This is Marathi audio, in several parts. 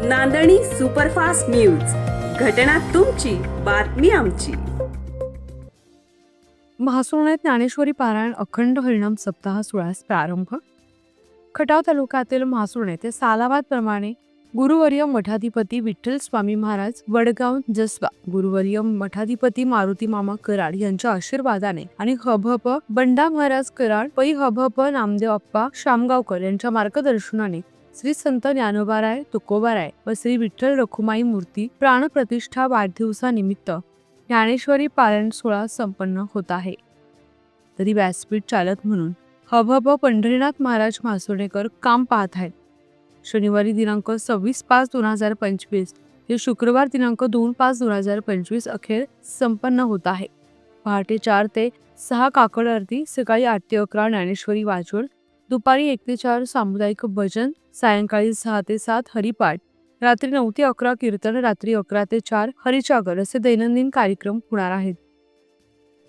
नांदणी सुपरफास्ट न्यूज, घटना तुमची, बातमी आमची. म्हासुर्ण्यात ज्ञानेश्वरी पारायण अखंड हरिनाम सप्ताह सोहळ्यास प्रारंभ. खटाव तालुक्यातील म्हासुर्णे येथे सालाबाद प्रमाणे गुरुवर्य मठाधिपती विठ्ठल स्वामी महाराज वडगाव जसबा, गुरुवर्य मठाधिपती मारुती मामा कराड यांच्या आशीर्वादाने आणि हभप बंडा महाराज कराड पै हभप नामदेव अप्पा शामगावकर यांच्या मार्गदर्शनाने श्री संत ज्ञानोबाराय तुकोबाराय व श्री विठ्ठल रखुमाई मूर्ती प्राणप्रतिष्ठा वाढदिवसानिमित्त ज्ञानेश्वरी पारायण सोहळा संपन्न होत आहे. तरी व्यासपीठ चालक म्हणून हभप पंढरीनाथ महाराज म्हासुर्णेकर काम पाहत आहेत. शनिवारी दिनांक 26/5/2025 ते शुक्रवार दिनांक 2/5/2025 अखेर संपन्न होत आहे. पहाटे 4 ते 6 काकड आरती, सकाळी 8 ते 11 ज्ञानेश्वरी वाचन, दुपारी 1 ते 4 सामुदायिक भजन, सायंकाळी 6 ते 7 हरिपाठ, रात्री 9 ते 11 कीर्तन, रात्री 11 ते 4 हरिजागर असे दैनंदिन कार्यक्रम होणार आहेत.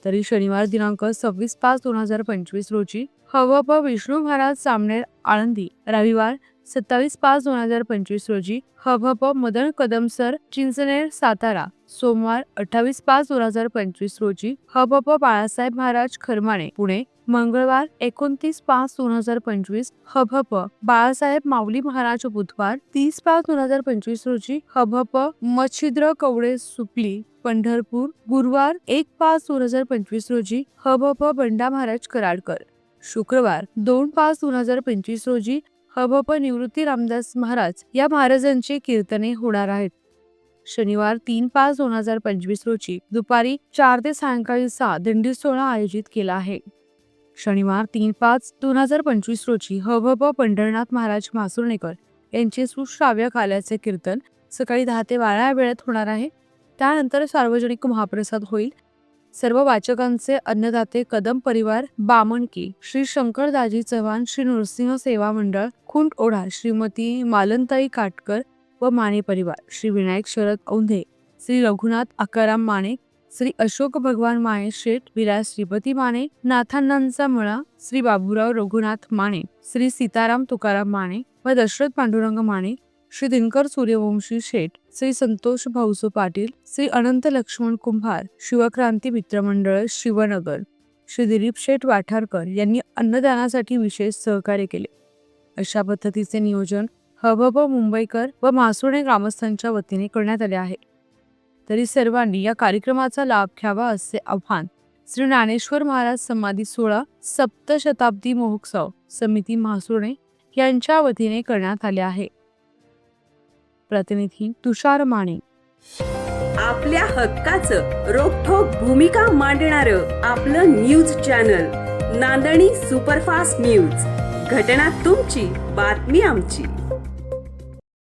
तरी शनिवार दिनांक 26/5/2025 रोजी हभप विष्णू महाराज सामनेर आळंदी, रविवार 27/5/2025 रोजी हभप मदन कदम सर चिंचनेर सातारा, सोमवार 28/5/2025 रोजी हभप बाळासाहेब महाराज खरमाणे पुणे, मंगळवार 29/5/2025 हभप बाळासाहेब माऊली महाराज बुधवार 30/5/2025 रोजी हभप मच्छिद्र कवडे सुपली पंढरपूर, गुरुवार 1/5/2025 रोजी हभप बंडा महाराज कराडकर, शुक्रवार 2/5/2025 रोजी हभप निवृत्ती रामदास महाराज या महाराजांची कीर्तने होणार आहेत. शनिवार 3/5/2025 रोजी दुपारी 4 ते सायंकाळी 6 दिंडी सोहळा आयोजित केला आहे. शनिवार 3/5/2025 रोजी हभप पंढरीनाथ महाराज म्हासुर्णेकर यांचे सुश्राव्य काल्याचे कीर्तन सकाळी 10 ते 12 या वेळेत होणार आहे. त्यानंतर सार्वजनिक महाप्रसाद होईल. सर्व वाचकांचे अन्नदाते कदम परिवार बामणकी, श्री शंकरदाजी चव्हाण, श्री नृसिंह सेवा मंडळ खुंट ओढा, श्रीमती मालनताई काटकर व माने परिवार, श्री विनायक शरद औंधे, श्री रघुनाथ आकाराम माने, श्री अशोक भगवान माने शेठ, विलास श्रीपती माने, नाथांनांचा मळा, श्री बाबूराव रघुनाथ माने, श्री सीताराम तुकाराम माने व दशरथ पांडुरंग माने, श्री दिनकर सूर्यवंशी शेठ, श्री संतोष भाऊसो पाटील, श्री अनंत लक्ष्मण कुंभार, शिवक्रांती मित्रमंडळ शिवनगर, श्री दिलीप शेठ वाठारकर यांनी अन्नदानासाठी विशेष सहकार्य केले. अशा पद्धतीचे नियोजन हभप मुंबईकर व म्हासुर्णे ग्रामस्थांच्या वतीने करण्यात आले आहे. तरी सर्वांनी या कार्यक्रमाचा लाभ घ्यावा असे आवाहन श्री ज्ञानेश्वर महाराज समाधी सोहळा सप्तशताब्दी महोत्सव समिती म्हासुर्णे यांच्या वतीने करण्यात आले आहे. प्रतिनिधी तुषार माने. आपल्या हक्काचं रोखठोक भूमिका मांडणारं आपलं न्यूज चॅनल नांदणी सुपरफास्ट न्यूज, घटना तुमची, बातमी आमची.